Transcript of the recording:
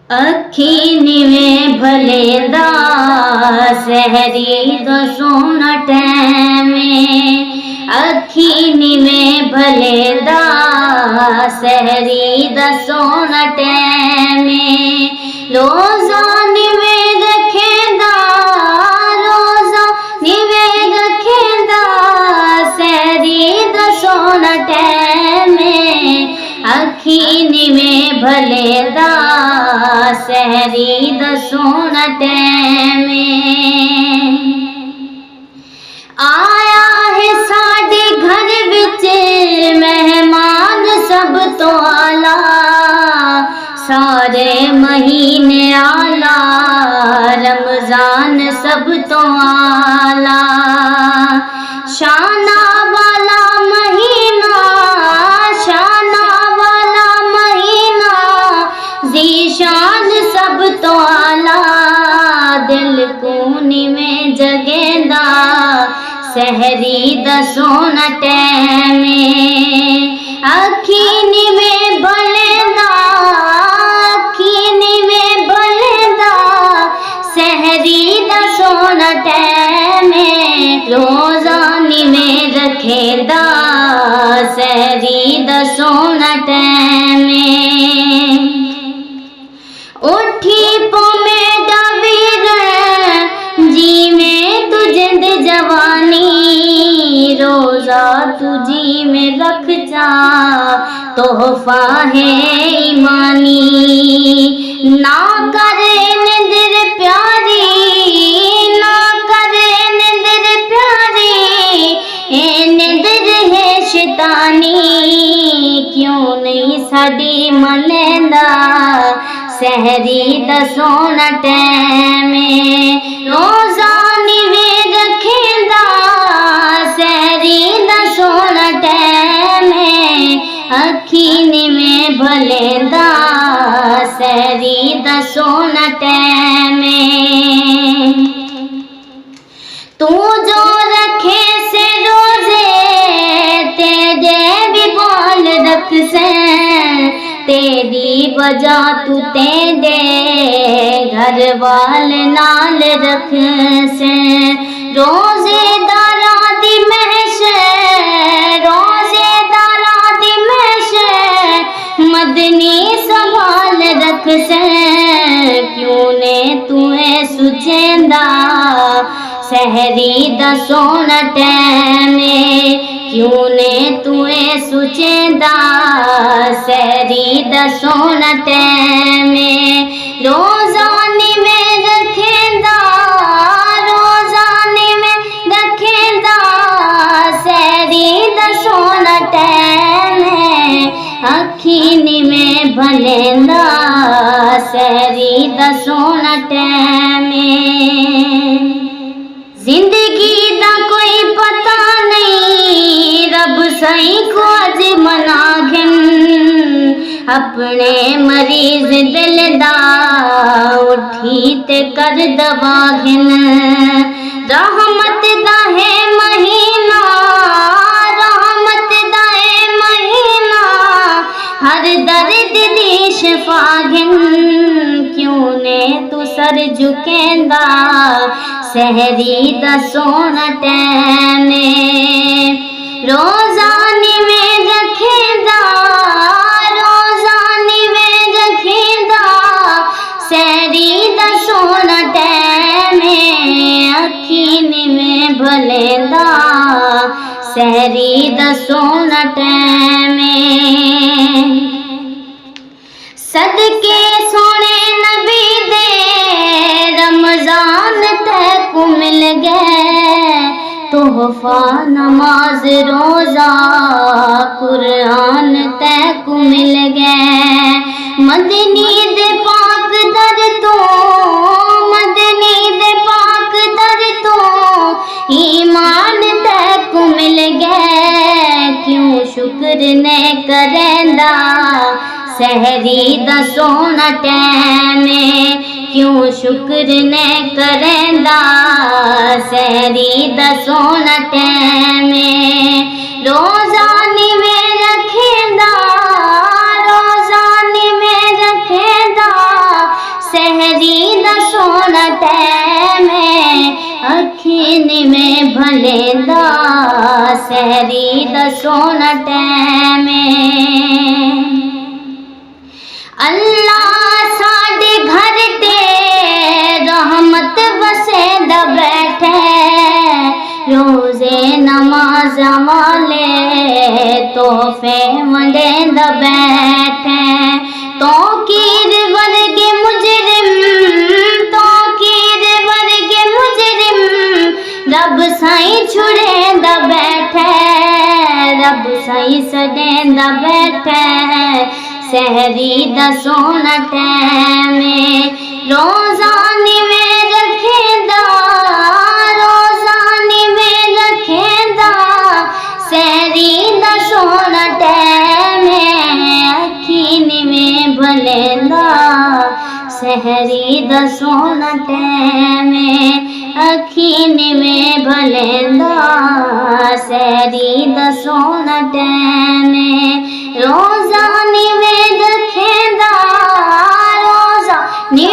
अखी निवे भलेदा सहरी दसोन टैमे अखी निवे भलेदा सहरी दसोन टैमे रोजा निवे रखेदा रोजा निवे रखेदा सहरी दसोन टैमे अखी निवे भलेदा सहरी दसोन टैमे आया है साडे घर विच मेहमान सब तो आला सारे महीने आला रमजान सब तो आला शाना वाला महीना शाना वाला महीना जीशान सब तो आला दिल कोनी में जगेंदा सहरी दसोन टैमे अखी निवे भलेदा अखी निवे भलेदा सहरी दसोन टैमे रोजा निवे रखेदा सहरी दसोन टैमे उठी पोमे डवीर जी में तुझंद जवानी रोजा तुझी में रख जा तोहफा है ईमानी ना करे निंदर प्यारी ना करे निंदर प्यारी ए निंदर है शैतानी क्यों नहीं साडी मनेंदा सहरी दसोन टैमे रोजा निवे रखेंदा सहरी दसोन टैमे अखी निवे भलेदा सहरी दसोन टैमे तू जो रखे से रोजे तेरे भी बोल रख से तेरी वजह तू तेरे घर वाले नाल रख से रोजेदारा दी महश रोजेदारा दी महश मदनी संभाल रख से क्यों ने तुए सुचेंदा सहरी दसोन टैमे क्यों ने तुए सुचेंदा सहरी दसोन टैमे रोजा निवे रखेंदा रोजा निवे रखेंदा सहरी दसोन टैमे अखी निवे भलेंदा सहरी दसोन टैमे जिंदगी दा कोई पता नहीं रब सही को अज मना घिन अपने मरीज दिल दा उठी ते कर दवा घिन रहमत दा है महीना रहमत दा है महीना हर दर्द दी शिफा घिन क्यों ने तू सर झुकेंदा सहरी दसोन टैमे रोजा निवे रखेंदा रोजा निवे रखेंदा सहरी दसोन टैमे अखी निवे भलेदा सहरी दसोन टैमे सदके सोने नबी दे रमजान तक मिल गए तोहफा नमाज रोजा कुरान तक मिल गए मदनी दे पाक दर तो मदनी दे पाक दर तो ईमान तक मिल गए क्यों शुक्र ने करेंदा सहरी दसोन टैमे क्यों शुक्र ने करेंदा सहरी दसोन टैमे रोजा निवे रखेंदा रोजा निवे रखेंदा टैमे अखीं में भलेंदा सहरी दा सोना टैमे अल्लाह साडे घर ते रहमत वसेंदा बैठे रोज़े नमाज़ वाले तोहफे वंडेंदा बैठे तो कीर वर्गे मुजरिम रब साईं छुड़ेंदा बैठे रब साईं सडेंदा बैठे सहरी दा सोना टैमे रोज़ानी में रखेंदा सहरी दा सोना टैमे अखीं में भलेंदा सहरी दा सोना टैमे अखीं में भलेंदा सहरी दा सोना टैमे रोज़ानी में रखेंदा रोज़ानी